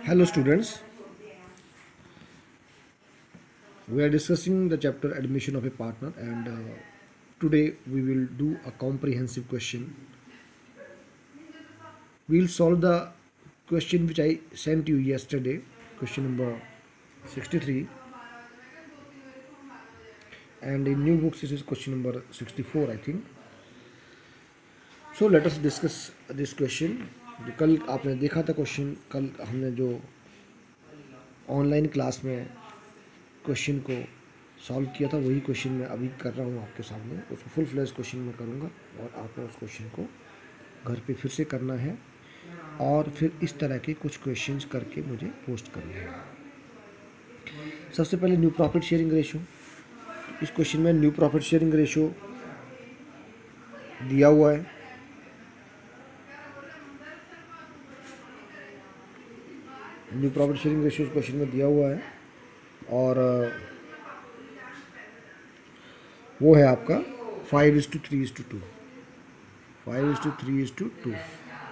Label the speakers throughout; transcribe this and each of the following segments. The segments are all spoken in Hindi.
Speaker 1: Hello students, we are discussing the chapter admission of a partner and today we will do a comprehensive question. We will solve the question which I sent you yesterday, question number 63, and in new books this is question number 64 I think. So let us discuss this question. कल आपने देखा था क्वेश्चन, कल हमने जो ऑनलाइन क्लास में क्वेश्चन को सॉल्व किया था वही क्वेश्चन मैं अभी कर रहा हूँ आपके सामने। उसको फुल फ्लैश क्वेश्चन में करूँगा और आपने उस क्वेश्चन को घर पे फिर से करना है और फिर इस तरह के कुछ क्वेश्चंस करके मुझे पोस्ट करना है। सबसे पहले न्यू प्रॉफिट शेयरिंग रेशो। इस क्वेश्चन में न्यू प्रॉफिट शेयरिंग रेशो दिया हुआ है। न्यू प्रॉफिट शेयरिंग रेशो इस क्वेश्चन में दिया हुआ है और वो है आपका 5:3:2, 5:3:2।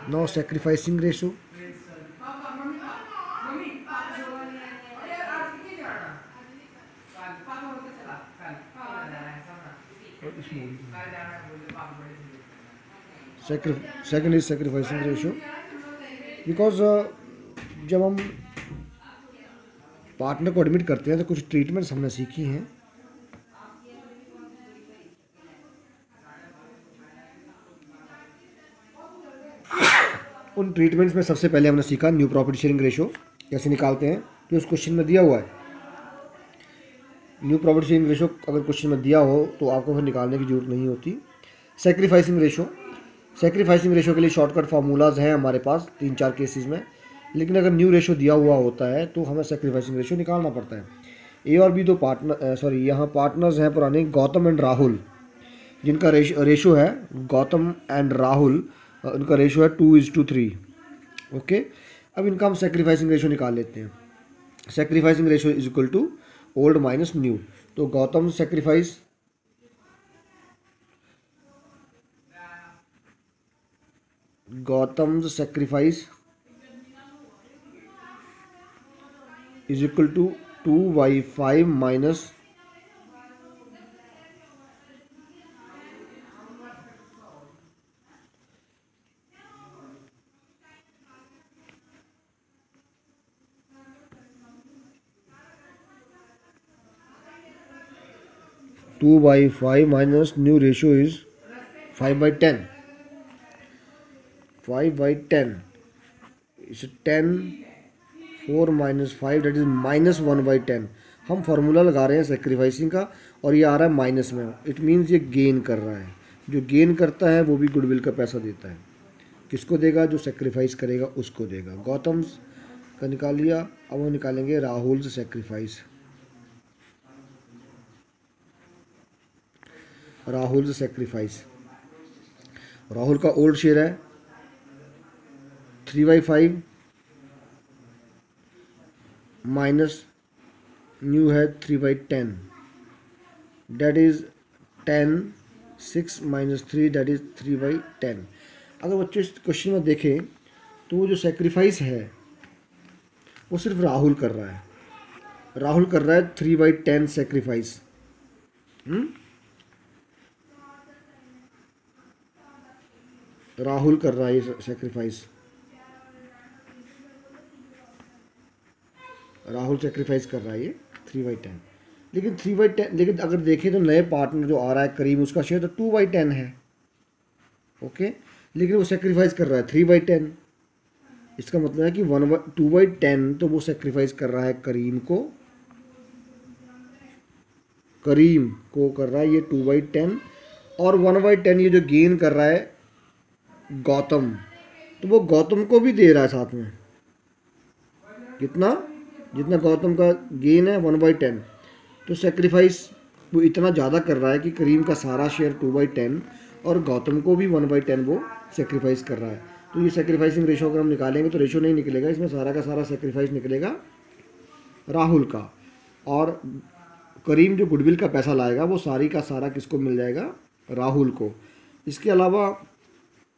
Speaker 1: Now sacrificing ratio, second is sacrificing ratio because जब हम पार्टनर को एडमिट करते हैं तो कुछ ट्रीटमेंट्स हमने सीखी हैं। उन ट्रीटमेंट्स में सबसे पहले हमने सीखा न्यू प्रॉफिट शेयरिंग रेशो कैसे निकालते हैं, जो उस क्वेश्चन में दिया हुआ है। न्यू प्रॉफिट शेयरिंग रेशो अगर क्वेश्चन में दिया हो तो आपको फिर निकालने की जरूरत नहीं होती। सैक्रिफाइसिंग रेशो, सैक्रिफाइसिंग रेशो के लिए शॉर्टकट फार्मूलाज हैं हमारे पास 3-4 केसेस में, लेकिन अगर न्यू रेशो दिया हुआ होता है तो हमें सैक्रिफाइसिंग रेशो निकालना पड़ता है। ए और बी दो यहाँ पार्टनर्स हैं पुराने, गौतम एंड राहुल, जिनका रेशो है गौतम एंड राहुल, उनका रेशो है 2:3। ओके, अब इनका हम सैक्रिफाइसिंग रेशो निकाल लेते हैं। Sacrificing ratio is equal to old minus new. तो Gautam sacrifice is equal to 2/5 minus 2/5 minus new ratio is 5/10. 5/10 is 10, 4 minus 5 that is minus 1/10। हम फार्मूला लगा रहे हैं सेक्रीफाइसिंग का और ये आ रहा है माइनस में। इट मीन्स ये गेन कर रहा है। जो गेन करता है वो भी गुडविल का पैसा देता है। किसको देगा? जो सेक्रीफाइस करेगा उसको देगा। गौतम का निकाल लिया, अब हम निकालेंगे राहुल से सेक्रीफाइस। राहुल से सेक्रीफाइस, राहुल का ओल्ड शेयर है 3/5 माइनस न्यू है 3/10 that is 10, 6 minus 3 that is 3/10। अगर बच्चों इस क्वेश्चन में देखें तो वो जो सेक्रीफाइस है वो सिर्फ राहुल कर रहा है। राहुल कर रहा है 3/10 सेक्रीफाइस। राहुल कर रहा है ये सेक्रीफाइस, राहुल सेक्रीफाइस कर रहा है ये 3/10। लेकिन 3/10, लेकिन अगर देखें तो नए पार्टनर जो आ रहा है करीम, उसका शेयर तो 2/10 है। ओके, लेकिन वो सेक्रीफाइस कर रहा है 3/10। इसका मतलब है कि 2/10 तो वो सेक्रीफाइस कर रहा है करीम को, करीम को कर रहा है ये 2/10, और 1/10 ये जो गेन कर रहा है गौतम, तो वो गौतम को भी दे रहा है साथ में। कितना? जितना गौतम का गेन है 1/10, तो सेक्रीफाइस वो इतना ज़्यादा कर रहा है कि करीम का सारा शेयर 2/10 और गौतम को भी 1/10 वो सेक्रीफाइस कर रहा है। तो ये सेक्रीफाइसिंग रेशो अगर हम निकालेंगे तो रेशो नहीं निकलेगा, इसमें सारा का सारा सेक्रीफाइस निकलेगा राहुल का, और करीम जो गुडविल का पैसा लाएगा वो सारी का सारा किसको मिल जाएगा? राहुल को। इसके अलावा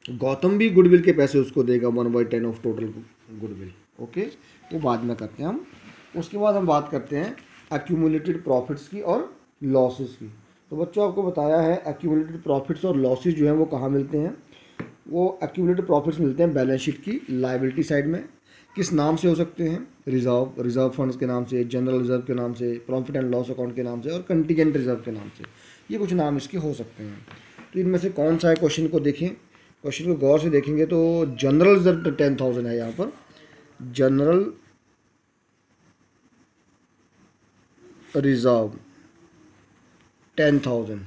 Speaker 1: गौतम भी गुडविल के पैसे उसको देगा 1/10 ऑफ टोटल गुडविल। ओके, वो बाद में करते हैं हम। उसके बाद हम बात करते हैं एक्यूमुलेटेड प्रॉफिट्स की और लॉसेस की। तो बच्चों आपको बताया है एक्यूमुलेटेड प्रॉफिट्स और लॉसेस जो हैं वो कहाँ मिलते हैं। वो एक्यूमुलेटेड प्रॉफिट्स मिलते हैं बैलेंस शीट की लायबिलिटी साइड में। किस नाम से हो सकते हैं? रिजर्व फंड्स के नाम से, जनरल रिजर्व के नाम से, प्रॉफिट एंड लॉस अकाउंट के नाम से और कंटीजेंट रिजर्व के नाम से। ये कुछ नाम इसके हो सकते हैं। तो इनमें से कौन सा है, क्वेश्चन को देखें। क्वेश्चन को गौर से देखेंगे तो जनरल रिजर्व 10,000 है यहाँ पर। General reserve 10,000।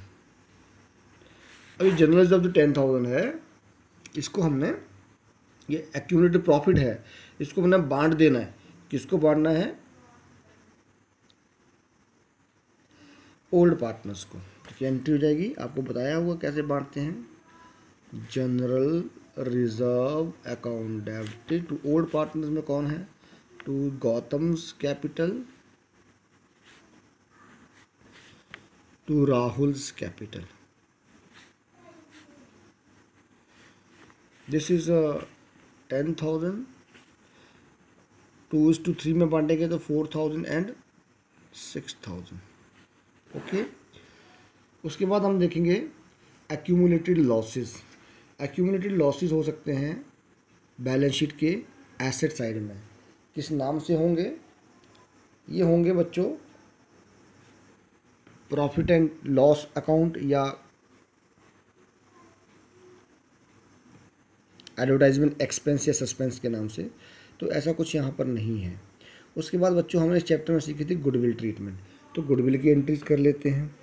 Speaker 1: अभी जनरल रिजर्व जो 10,000 है, इसको हमने, ये एक्यूमुलेटेड प्रॉफिट है, इसको हमने बांट देना है। किसको बांटना है? ओल्ड पार्टनर्स को। तो एंट्री हो जाएगी, आपको बताया हुआ कैसे बांटते हैं। General reserve account debited to old partners में कौन है? To Gautam's capital, to Rahul's capital. This is 10,000। 2:3 में बांटेंगे तो 4,000 एंड 6,000। ओके, उसके बाद हम देखेंगे एक्यूमुलेटेड लॉसेस। एक्यूमुलेटेड लॉसेस हो सकते हैं बैलेंस शीट के एसेट साइड में। किस नाम से होंगे? ये होंगे बच्चों प्रॉफिट एंड लॉस अकाउंट या एडवर्टाइजमेंट एक्सपेंस या सस्पेंस के नाम से। तो ऐसा कुछ यहाँ पर नहीं है। उसके बाद बच्चों हमने इस चैप्टर में सीखी थी गुडविल ट्रीटमेंट। तो गुडविल की एंट्रीज कर लेते हैं।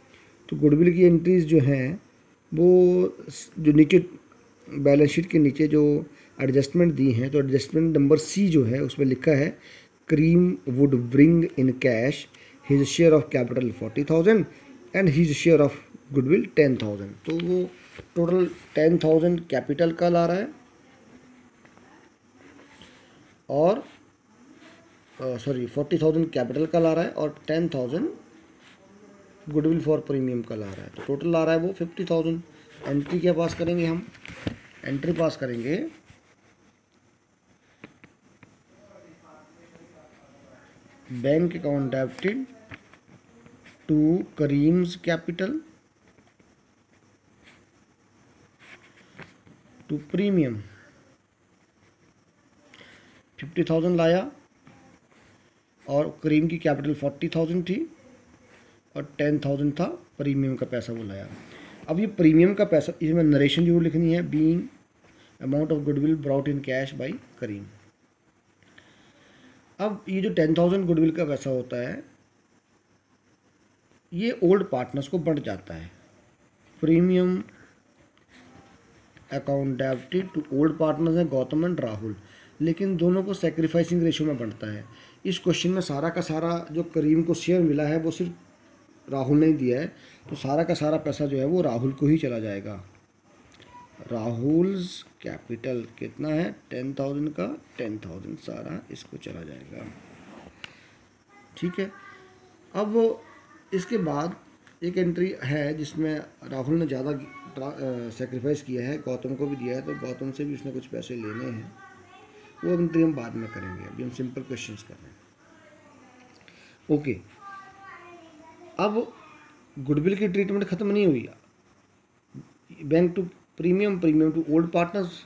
Speaker 1: तो गुडविल की एंट्रीज जो हैं वो जो नीचे बैलेंस शीट के नीचे जो एडजस्टमेंट दी हैं, तो एडजस्टमेंट नंबर सी जो है उसमें लिखा है Karim would bring in cash his share of capital 40,000 and his share of goodwill 10,000। तो वो टोटल 10,000 कैपिटल का ला रहा है और 40,000 कैपिटल का ला रहा है और 10,000 गुडविल फॉर प्रीमियम का ला रहा है। तो टोटल ला रहा है वो 50,000। एंट्री क्या पास करेंगे हम? एंट्री पास करेंगे bank account debited to Karim's capital to premium. 50,000 लाया और करीम की कैपिटल 40,000 थी और 10,000 था प्रीमियम का पैसा वो लाया। अब ये प्रीमियम का पैसा, इसमें नरेशन जरूर लिखनी है, being amount of goodwill brought in cash by Karim. अब ये जो 10,000 गुडविल का पैसा होता है ये ओल्ड पार्टनर्स को बढ़ जाता है। Premium account debited to old partners हैं गौतम एंड राहुल, लेकिन दोनों को सेक्रीफाइसिंग रेशियो में बढ़ता है। इस क्वेश्चन में सारा का सारा जो करीम को शेयर मिला है वो सिर्फ राहुल ने ही दिया है, तो सारा का सारा पैसा जो है वो राहुल को ही चला जाएगा। राहुल्स कैपिटल कितना है? 10,000 का 10,000 सारा इसको चला जाएगा। ठीक है। अब इसके बाद एक एंट्री है जिसमें राहुल ने ज़्यादा सेक्रीफाइस किया है, गौतम को भी दिया है, तो गौतम से भी उसने कुछ पैसे लेने हैं। वो एंट्री हम बाद में करेंगे, अभी हम सिंपल क्वेश्चंस कर रहे हैं। ओके, अब गुडविल की ट्रीटमेंट खत्म नहीं हुई। Bank to premium, premium to old partners.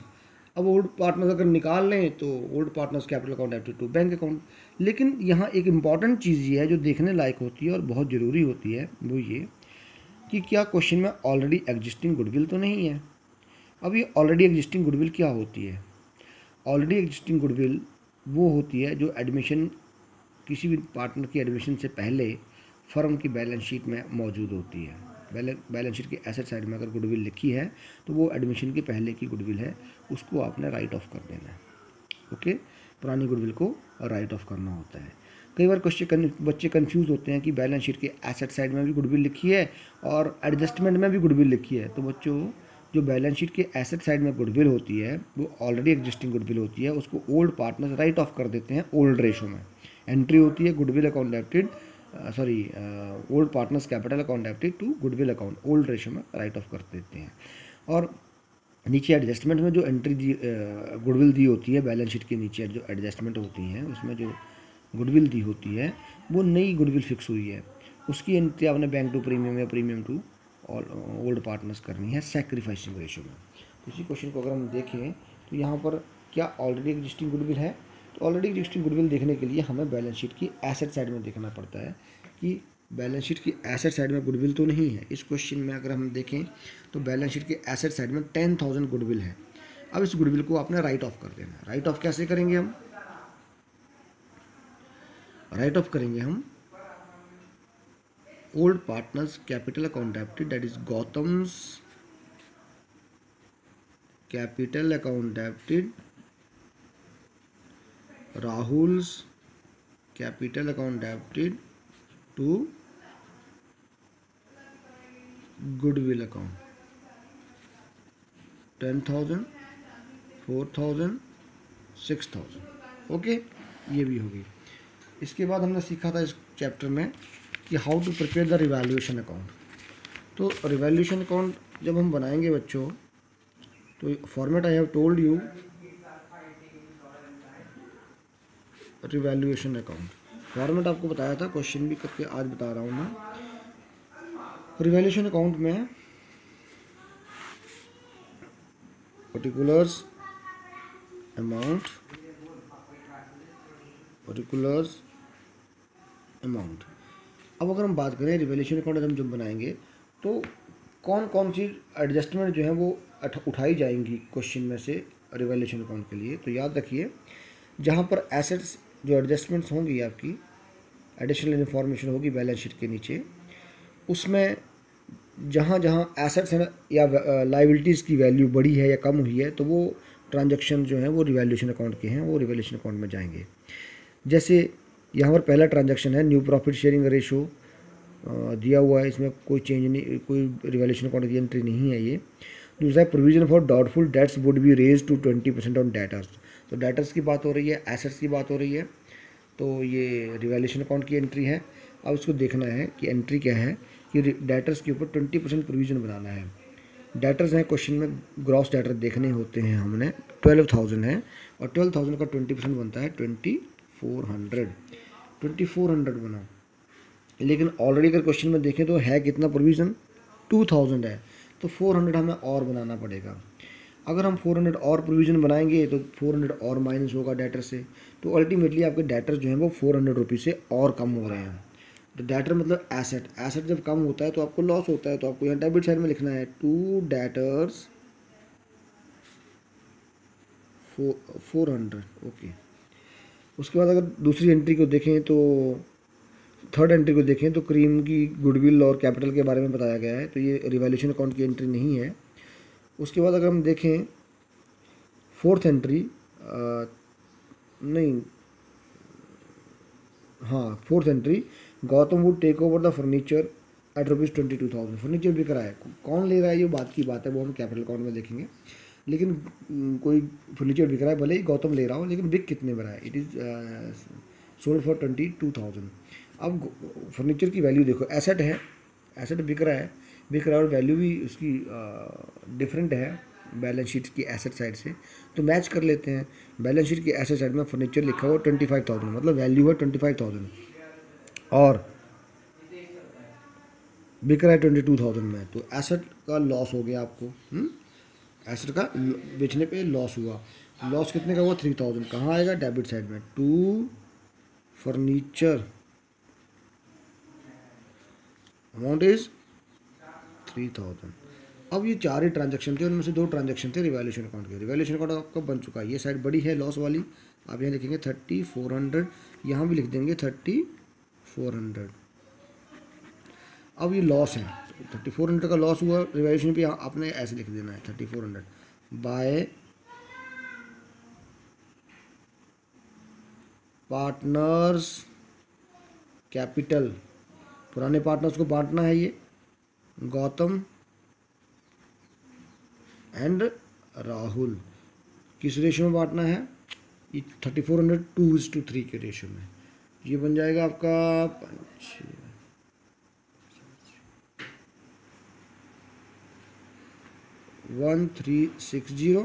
Speaker 1: अब ओल्ड पार्टनर्स अगर निकाल लें तो old partners capital account debited to bank account. लेकिन यहाँ एक इम्पॉर्टेंट चीज़ ये है जो देखने लायक होती है और बहुत ज़रूरी होती है, वो ये कि क्या क्वेश्चन में ऑलरेडी एग्जिस्टिंग गुडविल तो नहीं है। अब ये ऑलरेडी एग्जिस्टिंग गुडविल क्या होती है? ऑलरेडी एग्जिस्टिंग गुडविल वो होती है जो एडमिशन, किसी भी पार्टनर की एडमिशन से पहले फर्म की बैलेंस शीट में मौजूद होती है। बैलेंस शीट के एसेट साइड में अगर गुडविल लिखी है तो वो एडमिशन के पहले की गुडविल है, उसको आपने राइट ऑफ कर देना है। ओके, पुरानी गुडविल को राइट ऑफ करना होता है। कई बार बच्चे कंफ्यूज होते हैं कि बैलेंस शीट के एसेट साइड में भी गुडविल लिखी है और एडजस्टमेंट में भी गुडविल लिखी है। तो बच्चों, जो बैलेंस शीट के एसेट साइड में गुडविल होती है वो ऑलरेडी एग्जिस्टिंग गुडविल होती है, उसको ओल्ड पार्टनर्स राइट ऑफ कर देते हैं ओल्ड रेशो में। एंट्री होती है goodwill account debited old partners capital account debited to goodwill account, old ratio में राइट ऑफ कर देते हैं। और नीचे एडजस्टमेंट में जो एंट्री दी गुडविल दी होती है बैलेंस शीट के नीचे जो एडजस्टमेंट होती हैं उसमें जो गुडविल दी होती है वो नई गुडविल फिक्स हुई है, उसकी एंट्री आपने बैंक टू प्रीमियम या प्रीमियम टू ओल्ड पार्टनर्स करनी है सैक्रिफाइसिंग रेशियो में। इसी क्वेश्चन को अगर हम देखें तो यहाँ पर क्या ऑलरेडी एग्जिस्टिंग गुडविल है, तो ऑलरेडी एग्जिस्टिंग गुडविल देखने के लिए हमें बैलेंस शीट की एसेट साइड में देखना पड़ता है कि बैलेंस शीट की एसेट साइड में गुडविल तो नहीं है। इस क्वेश्चन में अगर हम देखें तो बैलेंस शीट की एसेट साइड में 10,000 गुडविल है। अब इस गुडविल को आपने राइट ऑफ कर देना है। राइट ऑफ कैसे करेंगे हम, राइट ऑफ करेंगे हम old partners capital account debited, that is Gautam's capital account debited, Rahul's capital account debited to goodwill account 10,000, 4,000, 6,000। Okay, ये भी होगी। इसके बाद हमने सीखा था इस चैप्टर में कि how to prepare the revaluation account. तो रिवैल्यूएशन अकाउंट जब हम बनाएंगे बच्चों, तो format I have told you, revaluation account format आपको बताया था, क्वेश्चन भी करके आज बता रहा हूँ मैं। रिवैल्यूएशन अकाउंट में पर्टिकुलर्स अमाउंट, पर्टिकुलर्स अमाउंट। अब अगर हम बात करें रिवैल्यूएशन अकाउंट हम जब बनाएंगे तो कौन कौन सी एडजस्टमेंट जो है वो उठाई जाएंगी क्वेश्चन में से रिवैल्यूएशन अकाउंट के लिए। तो याद रखिए, जहाँ पर एसेट्स जो एडजस्टमेंट्स होंगी आपकी, एडिशनल इन्फॉर्मेशन होगी बैलेंस शीट के नीचे, उसमें जहाँ जहाँ एसेट्स हैं या लाइबिलिटीज़ की वैल्यू बढ़ी है या कम हुई है तो वो ट्रांजैक्शन जो है वो रिवैल्यूएशन अकाउंट के हैं, वो रिवैल्यूएशन अकाउंट में जाएंगे। जैसे यहाँ पर पहला ट्रांजैक्शन है न्यू प्रॉफिट शेयरिंग रेशो दिया हुआ है, इसमें कोई चेंज नहीं, कोई रिवैल्यूएशन अकाउंट की एंट्री नहीं है ये। दूसरा है provision for doubtful debts would be raise to 20% on debtors. तो डेटर्स की बात हो रही है, एसेट्स की बात हो रही है, तो ये रिवैल्यूएशन अकाउंट की एंट्री है। अब इसको देखना है कि एंट्री क्या है कि डेटर्स के ऊपर 20% प्रोविजन बनाना है। डेटर्स हैं क्वेश्चन में, ग्रॉस डेटर देखने होते हैं हमने, 12,000 है और 12,000 का 20% बनता है 2,400, 2,400 बना। लेकिन ऑलरेडी अगर क्वेश्चन में देखें तो है कितना प्रोविज़न, 2,000 है, तो 400 हमें और बनाना पड़ेगा। अगर हम 400 और प्रोविज़न बनाएंगे तो 400 और माइनस होगा डेटर से, तो अल्टीमेटली आपके डेटर जो हैं वो 400 रुपीज़ से और कम हो रहे हैं। तो डेटर मतलब एसेट, एसेट जब कम होता है तो आपको लॉस होता है, तो आपको यहाँ डेबिट साइड में लिखना है टू डेटर्स 400। ओके, उसके बाद अगर दूसरी एंट्री को देखें तो थर्ड एंट्री को देखें तो क्रीम की गुडविल और कैपिटल के बारे में बताया गया है, तो ये रिवैल्यूएशन अकाउंट की एंट्री नहीं है। उसके बाद अगर हम देखें फोर्थ एंट्री, नहीं, हाँ fourth entry, Gautam would take over the furniture at ₹22,000। Furniture बिक रहा है, कौन ले रहा है ये बात की बात है, वो हम कैपिटल अकाउंट में देखेंगे। लेकिन कोई फर्नीचर बिक रहा है, भले ही गौतम ले रहा हो, लेकिन बिक कितने में रहा है, इट इज़ सोल्ड फॉर 22,000। अब फर्नीचर की वैल्यू देखो, एसेट है, एसेट बिक रहा है, बिक रहा है और वैल्यू भी उसकी डिफरेंट है बैलेंस शीट की एसेट साइड से, तो मैच कर लेते हैं। बैलेंस शीट की एसेट साइड में फर्नीचर लिखा हुआ 25,000, मतलब वैल्यू है 25,000 और बिक रहा है 22,000 में, तो एसेट का लॉस हो गया आपको। एसेट का बेचने पे लॉस हुआ, लॉस कितने का हुआ, 3,000। कहाँ आएगा, डेबिट साइड में, टू फर्नीचर अमाउंट इज 3,000। अब ये चार ही ट्रांजैक्शन थे, उनमें से दो ट्रांजैक्शन थे रिवैल्यूएशन अकाउंट के। रिवैल्यूएशन अकाउंट आपका बन चुका है, ये साइड बड़ी है लॉस वाली, आप यहाँ लिखेंगे 3,400, यहाँ भी लिख देंगे 3,400। अब ये लॉस है, 3,400 का लॉस हुआ रिवैल्यूएशन पे, आपने ऐसे लिख देना है 3,400 बाय पार्टनर्स कैपिटल। पुराने पार्टनर्स को बांटना है, ये गौतम एंड राहुल, किस रेशियो में बांटना है, ये 3,400 2:3 के रेशियो में। ये बन जाएगा आपका 1 1360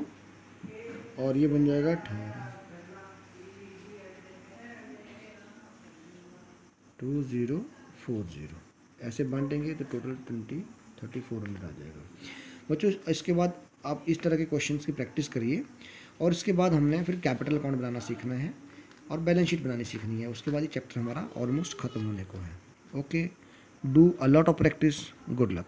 Speaker 1: और ये बन जाएगा 2040। ऐसे बांटेंगे तो टोटल 3400 आ जाएगा। बच्चों इसके बाद आप इस तरह के क्वेश्चंस की प्रैक्टिस करिए और इसके बाद हमने फिर कैपिटल अकाउंट बनाना सीखना है और बैलेंस शीट बनानी सीखनी है। उसके बाद ये चैप्टर हमारा ऑलमोस्ट ख़त्म होने को है। Okay, do a lot of practice, good luck.